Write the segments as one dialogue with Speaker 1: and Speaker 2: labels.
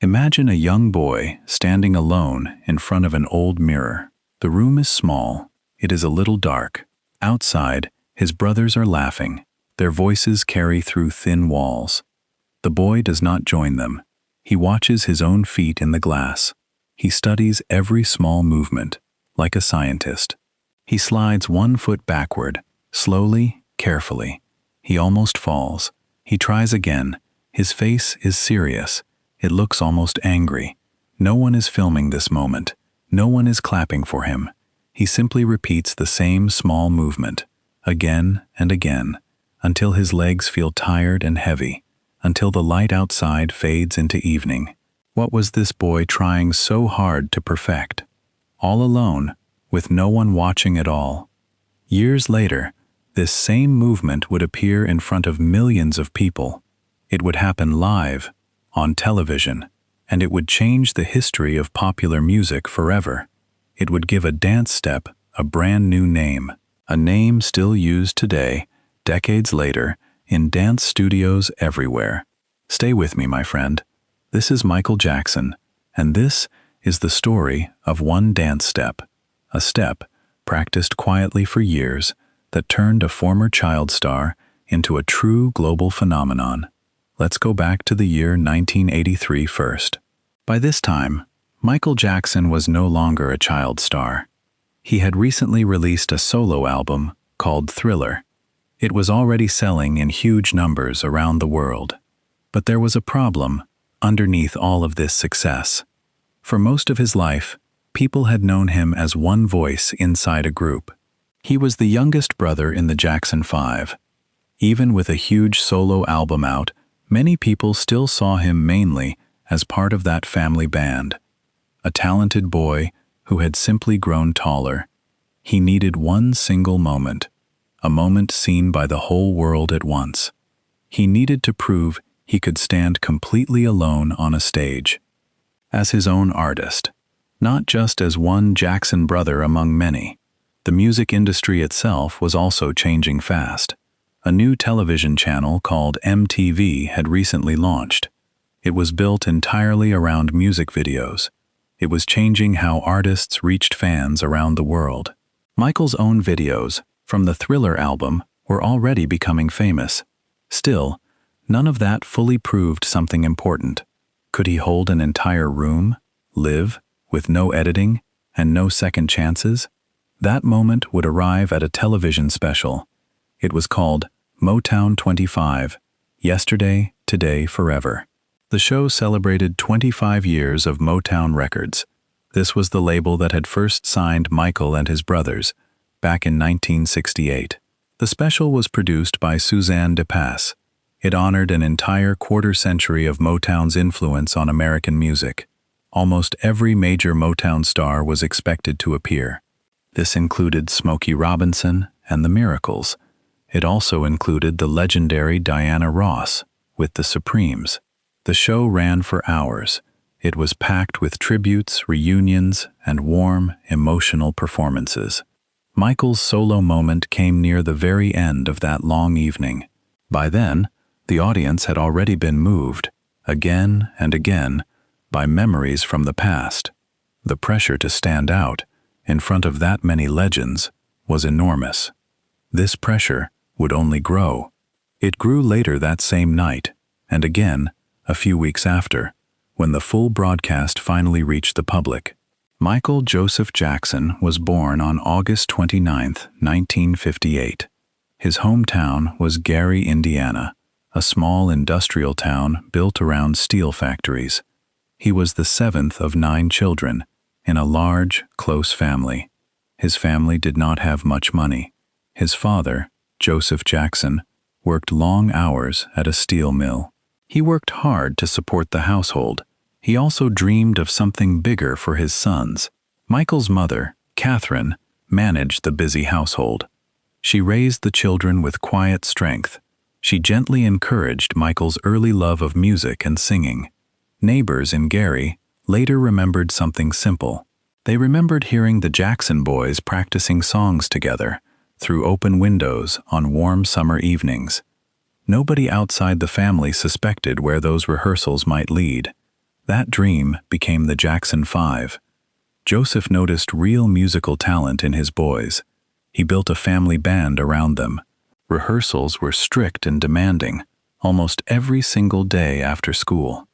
Speaker 1: Imagine a young boy standing alone in front of an old mirror. The room is small. It is a little dark. Outside, his brothers are laughing. Their voices carry through thin walls. The boy does not join them. He watches his own feet in the glass. He studies every small movement, like a scientist. He slides one foot backward, slowly, carefully. He almost falls. He tries again. His face is serious. It looks almost angry. No one is filming this moment. No one is clapping for him. He simply repeats the same small movement, again and again, until his legs feel tired and heavy, until the light outside fades into evening. What was this boy trying so hard to perfect? All alone, with no one watching at all. Years later, this same movement would appear in front of millions of people. It would happen live, on television, and it would change the history of popular music forever. It would give a dance step a brand new name, a name still used today, decades later, in dance studios everywhere. Stay with me, my friend. This is Michael Jackson, and this is the story of one dance step, a step practiced quietly for years that turned a former child star into a true global phenomenon. Let's go back to the year 1983 first. By this time, Michael Jackson was no longer a child star. He had recently released a solo album called Thriller. It was already selling in huge numbers around the world. But there was a problem underneath all of this success. For most of his life, people had known him as one voice inside a group. He was the youngest brother in the Jackson 5. Even with a huge solo album out, many people still saw him mainly as part of that family band. A talented boy who had simply grown taller. He needed one single moment, a moment seen by the whole world at once. He needed to prove he could stand completely alone on a stage, as his own artist, not just as one Jackson brother among many. The music industry itself was also changing fast. A new television channel called MTV had recently launched. It was built entirely around music videos. It was changing how artists reached fans around the world. Michael's own videos from the Thriller album were already becoming famous. Still, none of that fully proved something important. Could he hold an entire room, live, with no editing and no second chances? That moment would arrive at a television special. It was called Motown 25, Yesterday, Today, Forever. The show celebrated 25 years of Motown Records. This was the label that had first signed Michael and his brothers back in 1968. The special was produced by Suzanne de Passe. It honored an entire quarter-century of Motown's influence on American music. Almost every major Motown star was expected to appear. This included Smokey Robinson and the Miracles. It also included the legendary Diana Ross with the Supremes. The show ran for hours. It was packed with tributes, reunions, and warm, emotional performances. Michael's solo moment came near the very end of that long evening. By then, the audience had already been moved, again and again, by memories from the past. The pressure to stand out in front of that many legends was enormous. This pressure would only grow. It grew later that same night, and again, a few weeks after, when the full broadcast finally reached the public. Michael Joseph Jackson was born on August 29, 1958. His hometown was Gary, Indiana, a small industrial town built around steel factories. He was the seventh of 9 children in a large, close family. His family did not have much money. His father, Joseph Jackson, worked long hours at a steel mill. He worked hard to support the household. He also dreamed of something bigger for his sons. Michael's mother, Catherine, managed the busy household. She raised the children with quiet strength. She gently encouraged Michael's early love of music and singing. Neighbors in Gary later remembered something simple. They remembered hearing the Jackson boys practicing songs together through open windows on warm summer evenings. Nobody outside the family suspected where those rehearsals might lead. That dream became the Jackson 5. Joseph noticed real musical talent in his boys. He built a family band around them. Rehearsals were strict and demanding, almost every single day after school.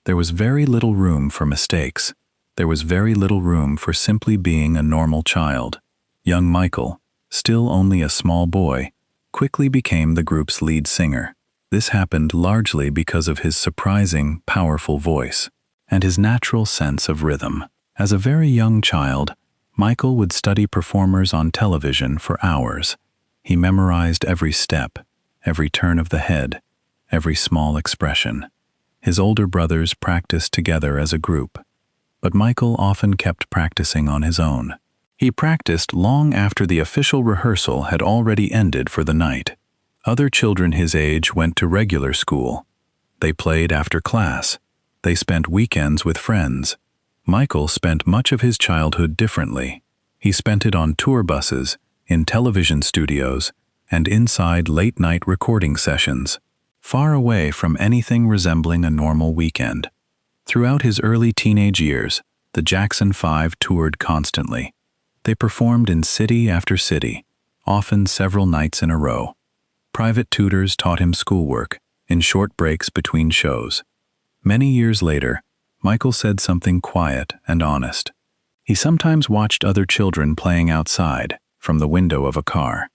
Speaker 1: There was very little room for mistakes. There was very little room for simply being a normal child. Young Michael, still only a small boy, quickly became the group's lead singer. This happened largely because of his surprising, powerful voice and his natural sense of rhythm. As a very young child, Michael would study performers on television for hours. He memorized every step, every turn of the head, every small expression. His older brothers practiced together as a group, but Michael often kept practicing on his own. He practiced long after the official rehearsal had already ended for the night. Other children his age went to regular school. They played after class. They spent weekends with friends. Michael spent much of his childhood differently. He spent it on tour buses, in television studios, and inside late-night recording sessions, far away from anything resembling a normal weekend. Throughout his early teenage years, the Jackson 5 toured constantly. They performed in city after city, often several nights in a row. Private tutors taught him schoolwork, in short breaks between shows. Many years later, Michael said something quiet and honest. He sometimes watched other children playing outside, from the window of a car.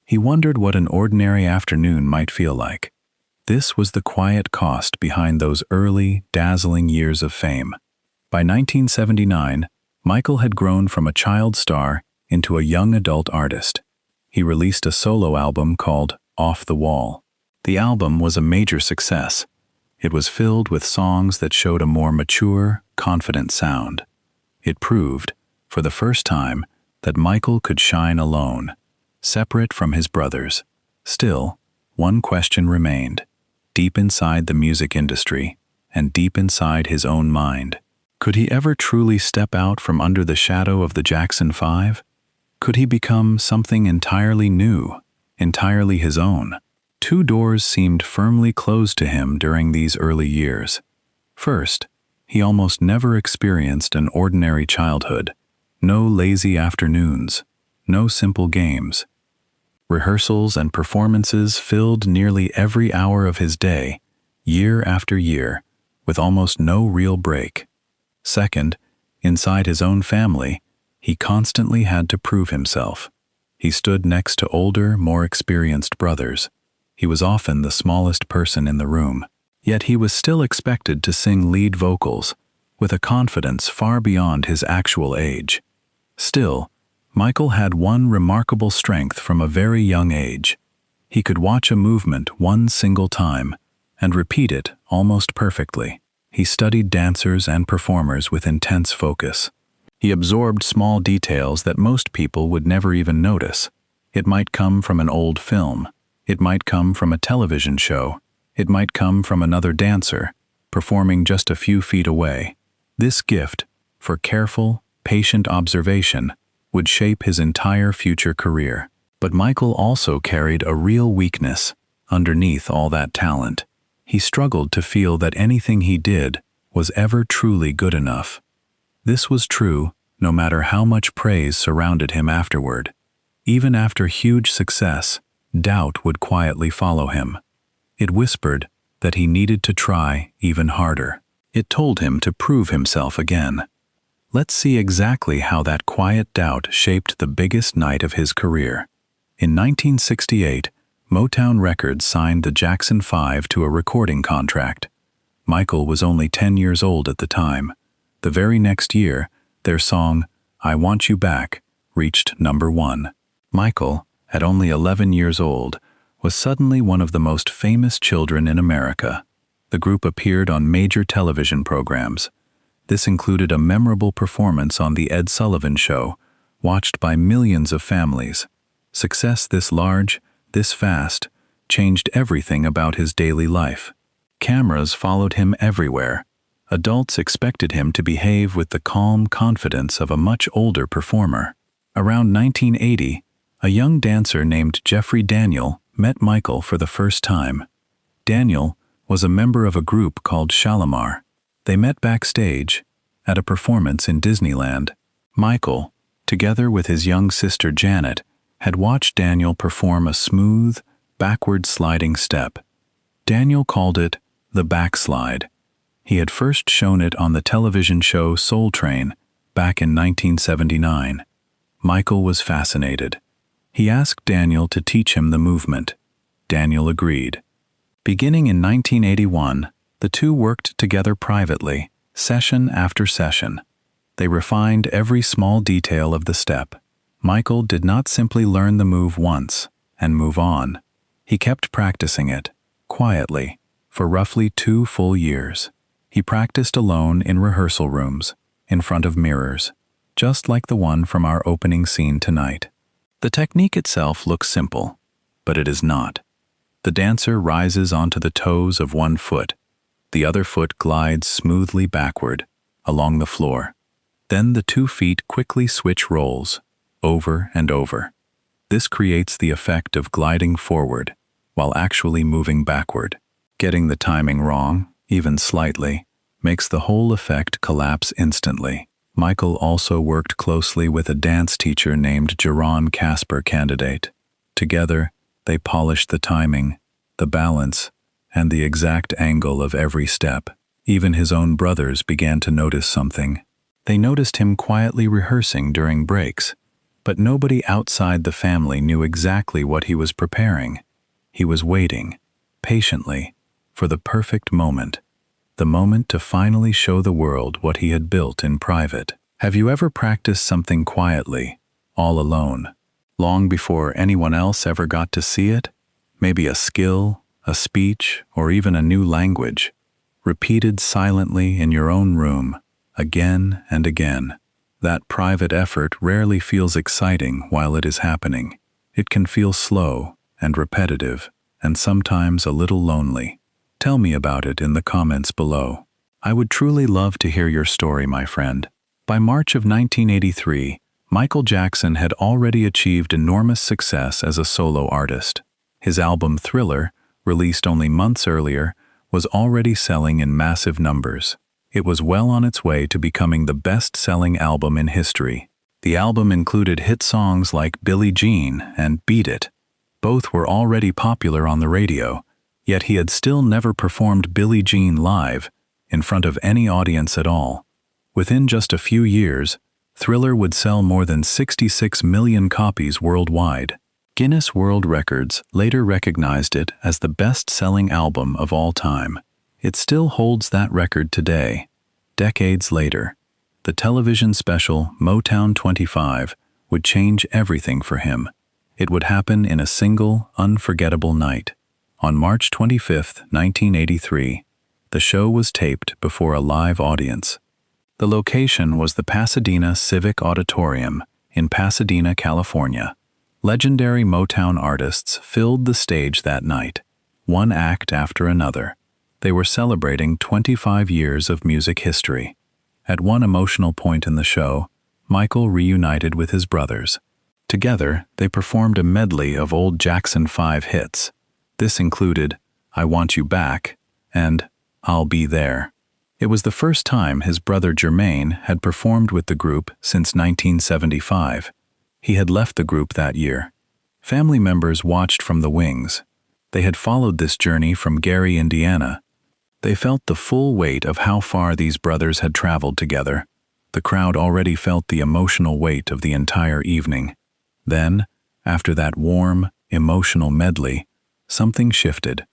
Speaker 1: He wondered what an ordinary afternoon might feel like. This was the quiet cost behind those early, dazzling years of fame. By 1979, Michael had grown from a child star into a young adult artist. He released a solo album called Off the Wall. The album was a major success. It was filled with songs that showed a more mature, confident sound. It proved, for the first time, that Michael could shine alone, separate from his brothers. Still, one question remained, deep inside the music industry and deep inside his own mind. Could he ever truly step out from under the shadow of the Jackson 5? Could he become something entirely new, entirely his own? Two doors seemed firmly closed to him during these early years. First, he almost never experienced an ordinary childhood. No lazy afternoons, no simple games. Rehearsals and performances filled nearly every hour of his day, year after year, with almost no real break. Second, inside his own family, he constantly had to prove himself. He stood next to older, more experienced brothers. He was often the smallest person in the room, yet he was still expected to sing lead vocals, with a confidence far beyond his actual age. Still, Michael had one remarkable strength from a very young age. He could watch a movement one single time and repeat it almost perfectly. He studied dancers and performers with intense focus. He absorbed small details that most people would never even notice. It might come from an old film. It might come from a television show. It might come from another dancer, performing just a few feet away. This gift, for careful, patient observation, would shape his entire future career. But Michael also carried a real weakness underneath all that talent. He struggled to feel that anything he did was ever truly good enough. This was true no matter how much praise surrounded him afterward. Even after huge success, doubt would quietly follow him. It whispered that he needed to try even harder. It told him to prove himself again. Let's see exactly how that quiet doubt shaped the biggest night of his career. In 1968, Motown Records signed the Jackson 5 to a recording contract. Michael was only 10 years old at the time. The very next year, their song, I Want You Back, reached #1. Michael, at only 11 years old, was suddenly one of the most famous children in America. The group appeared on major television programs. This included a memorable performance on The Ed Sullivan Show, watched by millions of families. Success this large, this fast, changed everything about his daily life. Cameras followed him everywhere. Adults expected him to behave with the calm confidence of a much older performer. Around 1980, a young dancer named Jeffrey Daniel met Michael for the first time. Daniel was a member of a group called Shalamar. They met backstage at a performance in Disneyland. Michael, together with his young sister Janet, had watched Daniel perform a smooth, backward sliding step. Daniel called it the backslide. He had first shown it on the television show Soul Train back in 1979. Michael was fascinated. He asked Daniel to teach him the movement. Daniel agreed. Beginning in 1981, the two worked together privately, session after session. They refined every small detail of the step. Michael did not simply learn the move once and move on. He kept practicing it, quietly, for roughly 2 full years. He practiced alone in rehearsal rooms, in front of mirrors, just like the one from our opening scene tonight. The technique itself looks simple, but it is not. The dancer rises onto the toes of one foot. The other foot glides smoothly backward, along the floor. Then the 2 feet quickly switch roles, over and over. This creates the effect of gliding forward, while actually moving backward. Getting the timing wrong, even slightly, makes the whole effect collapse instantly. Michael also worked closely with a dance teacher named Jaron Casper Candidate. Together, they polished the timing, the balance, and the exact angle of every step. Even his own brothers began to notice something. They noticed him quietly rehearsing during breaks, but nobody outside the family knew exactly what he was preparing. He was waiting, patiently, for the perfect moment. The moment to finally show the world what he had built in private. Have you ever practiced something quietly, all alone, long before anyone else ever got to see it? Maybe a skill, a speech, or even a new language, repeated silently in your own room, again and again. That private effort rarely feels exciting while it is happening. It can feel slow and repetitive, and sometimes a little lonely. Tell me about it in the comments below. I would truly love to hear your story, my friend. By March of 1983, Michael Jackson had already achieved enormous success as a solo artist. His album Thriller, released only months earlier, was already selling in massive numbers. It was well on its way to becoming the best-selling album in history. The album included hit songs like Billie Jean and Beat It. Both were already popular on the radio, yet he had still never performed Billie Jean live, in front of any audience at all. Within just a few years, Thriller would sell more than 66 million copies worldwide. Guinness World Records later recognized it as the best-selling album of all time. It still holds that record today. Decades later, the television special Motown 25 would change everything for him. It would happen in a single, unforgettable night. On March 25, 1983, the show was taped before a live audience. The location was the Pasadena Civic Auditorium in Pasadena, California. Legendary Motown artists filled the stage that night, one act after another. They were celebrating 25 years of music history. At one emotional point in the show, Michael reunited with his brothers. Together, they performed a medley of old Jackson 5 hits. This included I Want You Back and I'll Be There. It was the first time his brother Jermaine had performed with the group since 1975. He had left the group that year. Family members watched from the wings. They had followed this journey from Gary, Indiana. They felt the full weight of how far these brothers had traveled together. The crowd already felt the emotional weight of the entire evening. Then, after that warm, emotional medley, something shifted.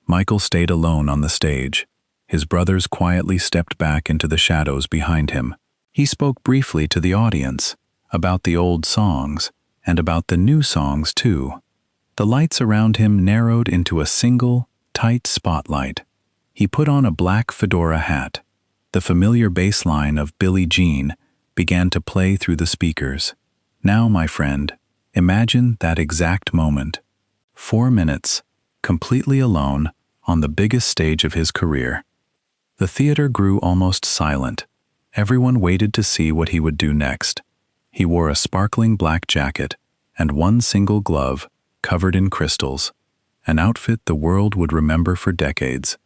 Speaker 1: Michael stayed alone on the stage. His brothers quietly stepped back into the shadows behind him. He spoke briefly to the audience, about the old songs, and about the new songs too. The lights around him narrowed into a single, tight spotlight. He put on a black fedora hat. The familiar bass line of Billie Jean began to play through the speakers. Now, my friend, imagine that exact moment. 4 minutes, completely alone, on the biggest stage of his career. The theater grew almost silent. Everyone waited to see what he would do next. He wore a sparkling black jacket and one single glove covered in crystals, an outfit the world would remember for decades.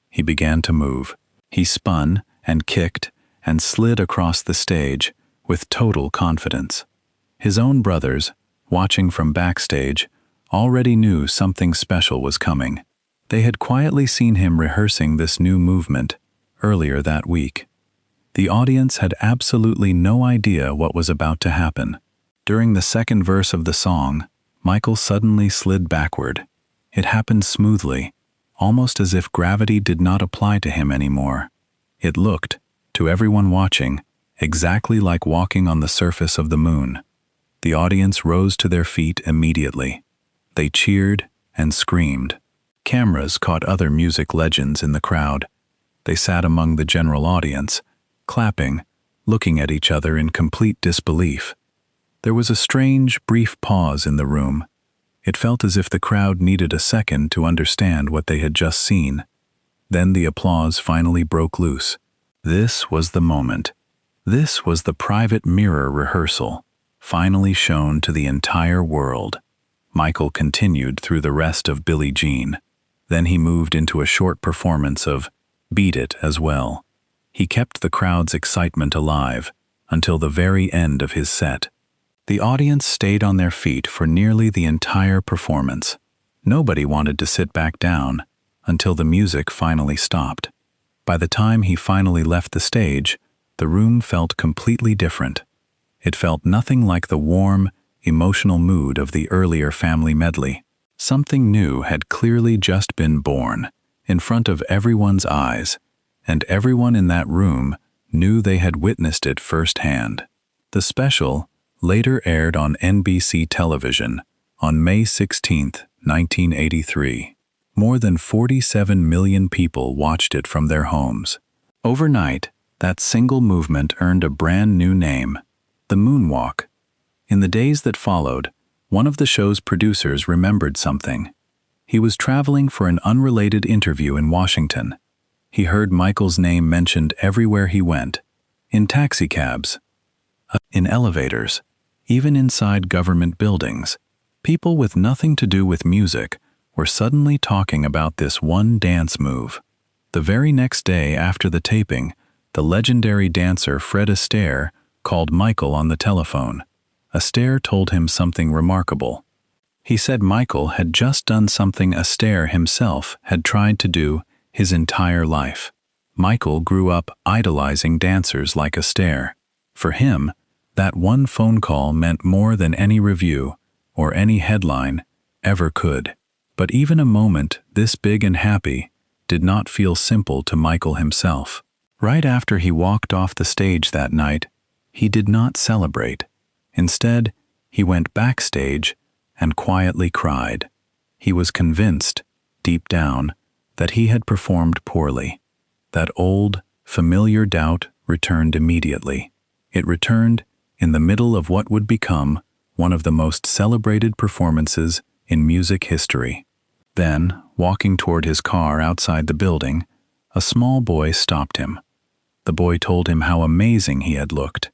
Speaker 1: He began to move. He spun and kicked and slid across the stage with total confidence. His own brothers, watching from backstage, already knew something special was coming. They had quietly seen him rehearsing this new movement earlier that week. The audience had absolutely no idea what was about to happen. During the second verse of the song, Michael suddenly slid backward. It happened smoothly, almost as if gravity did not apply to him anymore. It looked, to everyone watching, exactly like walking on the surface of the moon. The audience rose to their feet immediately. They cheered and screamed. Cameras caught other music legends in the crowd. They sat among the general audience, clapping, looking at each other in complete disbelief. There was a strange, brief pause in the room. It felt as if the crowd needed a second to understand what they had just seen. Then the applause finally broke loose. This was the moment. This was the private mirror rehearsal, finally shown to the entire world. Michael continued through the rest of Billie Jean. Then he moved into a short performance of Beat It as well. He kept the crowd's excitement alive until the very end of his set. The audience stayed on their feet for nearly the entire performance. Nobody wanted to sit back down until the music finally stopped. By the time he finally left the stage, the room felt completely different. It felt nothing like the warm, emotional mood of the earlier family medley. Something new had clearly just been born, in front of everyone's eyes, and everyone in that room knew they had witnessed it firsthand. The special later aired on NBC television on May 16, 1983. More than 47 million people watched it from their homes. Overnight, that single movement earned a brand new name, the Moonwalk. In the days that followed, one of the show's producers remembered something. He was traveling for an unrelated interview in Washington. He heard Michael's name mentioned everywhere he went, in taxicabs, in elevators, even inside government buildings. People with nothing to do with music were suddenly talking about this one dance move. The very next day after the taping, the legendary dancer Fred Astaire called Michael on the telephone. Astaire told him something remarkable. He said Michael had just done something Astaire himself had tried to do his entire life. Michael grew up idolizing dancers like Astaire. For him, that one phone call meant more than any review or any headline ever could. But even a moment this big and happy did not feel simple to Michael himself. Right after he walked off the stage that night, he did not celebrate. Instead, he went backstage and quietly cried. He was convinced, deep down, that he had performed poorly. That old, familiar doubt returned immediately. It returned in the middle of what would become one of the most celebrated performances in music history. Then, walking toward his car outside the building, a small boy stopped him. The boy told him how amazing he had looked.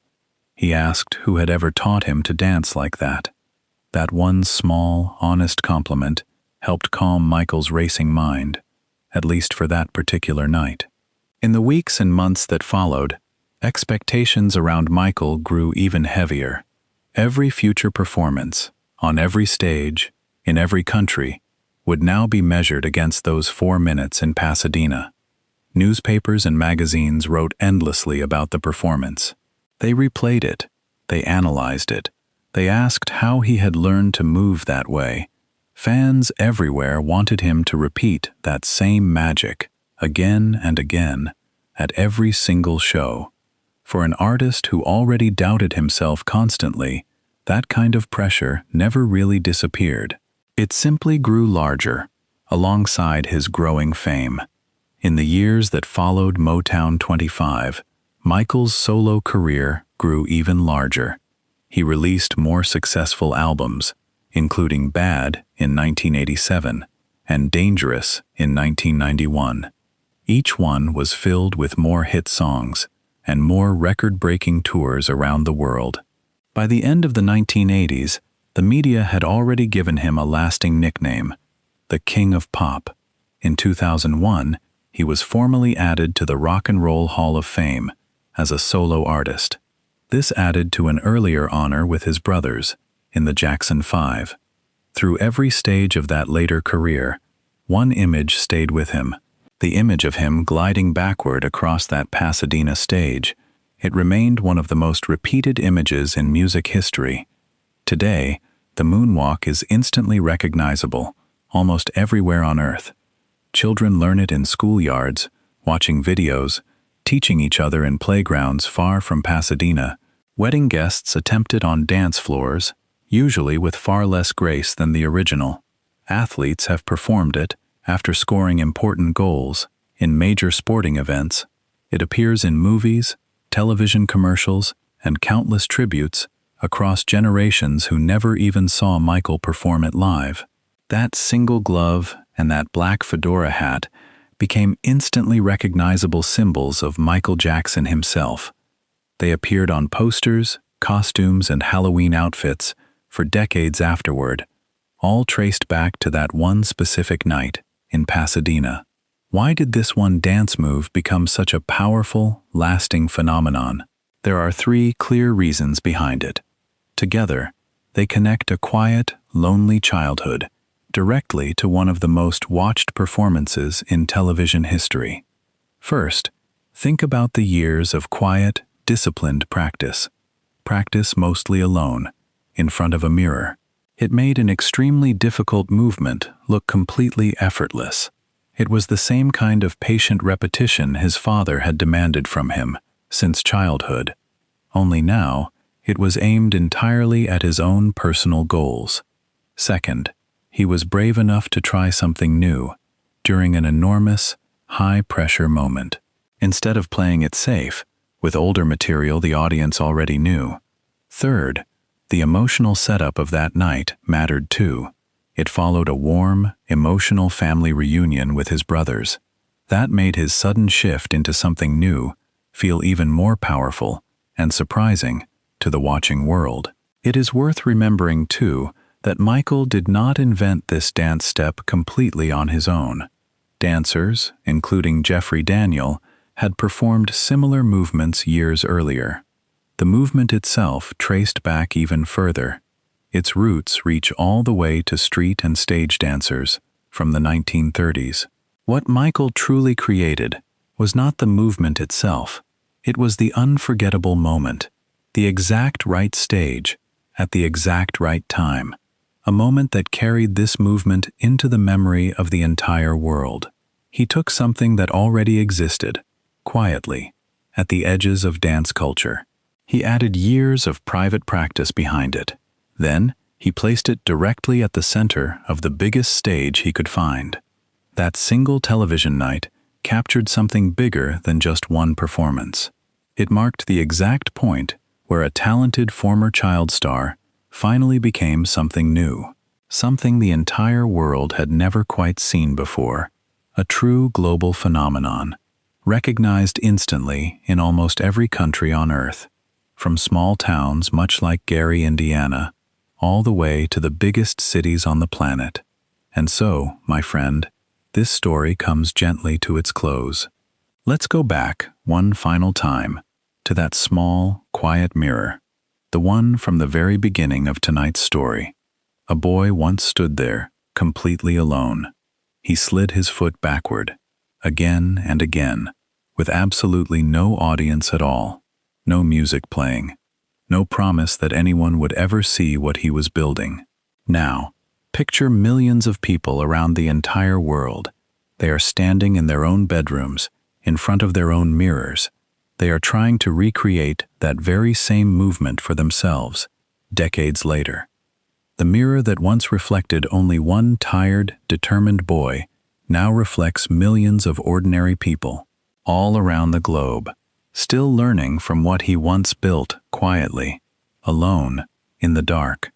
Speaker 1: He asked who had ever taught him to dance like that. That one small, honest compliment helped calm Michael's racing mind, at least for that particular night. In the weeks and months that followed, expectations around Michael grew even heavier. Every future performance, on every stage, in every country, would now be measured against those 4 minutes in Pasadena. Newspapers and magazines wrote endlessly about the performance. They replayed it. They analyzed it. They asked how he had learned to move that way. Fans everywhere wanted him to repeat that same magic again and again at every single show. For an artist who already doubted himself constantly, that kind of pressure never really disappeared. It simply grew larger, alongside his growing fame. In the years that followed Motown 25, Michael's solo career grew even larger. He released more successful albums, including Bad in 1987 and Dangerous in 1991. Each one was filled with more hit songs and more record-breaking tours around the world. By the end of the 1980s, the media had already given him a lasting nickname, the King of Pop. In 2001, he was formally added to the Rock and Roll Hall of Fame as a solo artist. This added to an earlier honor with his brothers in the Jackson 5. Through every stage of that later career, one image stayed with him. The image of him gliding backward across that Pasadena stage. It remained one of the most repeated images in music history. Today, the moonwalk is instantly recognizable, almost everywhere on Earth. Children learn it in schoolyards, watching videos, teaching each other in playgrounds far from Pasadena. Wedding guests attempt it on dance floors, usually with far less grace than the original. Athletes have performed it after scoring important goals in major sporting events. It appears in movies, television commercials, and countless tributes across generations who never even saw Michael perform it live. That single glove and that black fedora hat became instantly recognizable symbols of Michael Jackson himself. They appeared on posters, costumes, and Halloween outfits for decades afterward, all traced back to that one specific night in Pasadena. Why did this one dance move become such a powerful, lasting phenomenon? There are 3 clear reasons behind it. Together, they connect a quiet, lonely childhood directly to one of the most watched performances in television history. First, think about the years of quiet, disciplined practice. Practice mostly alone, in front of a mirror. It made an extremely difficult movement look completely effortless. It was the same kind of patient repetition his father had demanded from him since childhood. Only now, it was aimed entirely at his own personal goals. Second, he was brave enough to try something new during an enormous, high-pressure moment. Instead of playing it safe, with older material the audience already knew. Third, the emotional setup of that night mattered too. It followed a warm, emotional family reunion with his brothers. That made his sudden shift into something new feel even more powerful and surprising to the watching world. It is worth remembering, too, that Michael did not invent this dance step completely on his own. Dancers, including Jeffrey Daniel, had performed similar movements years earlier. The movement itself traced back even further. Its roots reach all the way to street and stage dancers from the 1930s. What Michael truly created was not the movement itself. It was the unforgettable moment, the exact right stage, at the exact right time. A moment that carried this movement into the memory of the entire world. He took something that already existed, quietly, at the edges of dance culture. He added years of private practice behind it. Then, he placed it directly at the center of the biggest stage he could find. That single television night captured something bigger than just one performance. It marked the exact point where a talented former child star finally became something new, something the entire world had never quite seen before, a true global phenomenon, recognized instantly in almost every country on Earth, from small towns much like Gary, Indiana, all the way to the biggest cities on the planet. And so, my friend, this story comes gently to its close. Let's go back one final time to that small, quiet mirror, the one from the very beginning of tonight's story. A boy once stood there, completely alone. He slid his foot backward, again and again, with absolutely no audience at all, no music playing, no promise that anyone would ever see what he was building. Now, picture millions of people around the entire world. They are standing in their own bedrooms, in front of their own mirrors. They are trying to recreate that very same movement for themselves, decades later. The mirror that once reflected only one tired, determined boy now reflects millions of ordinary people, all around the globe, still learning from what he once built quietly, alone, in the dark.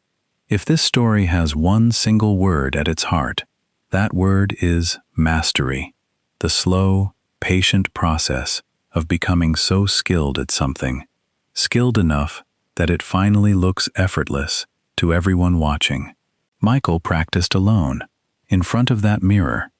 Speaker 1: If this story has one single word at its heart, that word is mastery, the slow, patient process of becoming so skilled at something, skilled enough that it finally looks effortless to everyone watching. Michael practiced alone, in front of that mirror,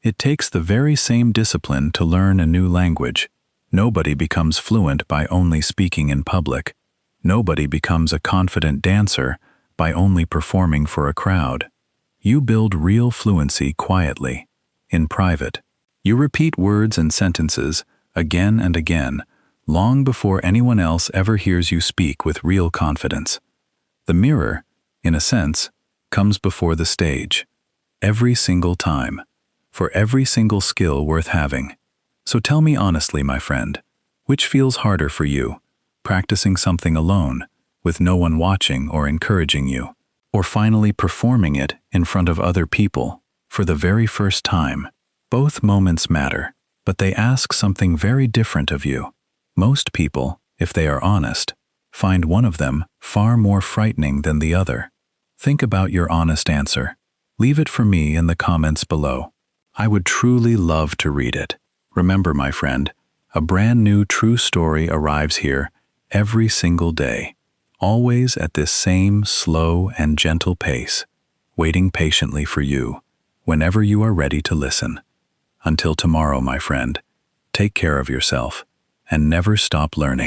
Speaker 1: It takes the very same discipline to learn a new language. Nobody becomes fluent by only speaking in public. Nobody becomes a confident dancer by only performing for a crowd. You build real fluency quietly, in private. You repeat words and sentences again and again, long before anyone else ever hears you speak with real confidence. The mirror, in a sense, comes before the stage. Every single time. For every single skill worth having. So tell me honestly, my friend, which feels harder for you, practicing something alone, with no one watching or encouraging you, or finally performing it in front of other people, for the very first time? Both moments matter, but they ask something very different of you. Most people, if they are honest, find one of them far more frightening than the other. Think about your honest answer. Leave it for me in the comments below. I would truly love to read it. Remember, my friend, a brand new true story arrives here every single day, always at this same slow and gentle pace, waiting patiently for you, whenever you are ready to listen. Until tomorrow, my friend, take care of yourself and never stop learning.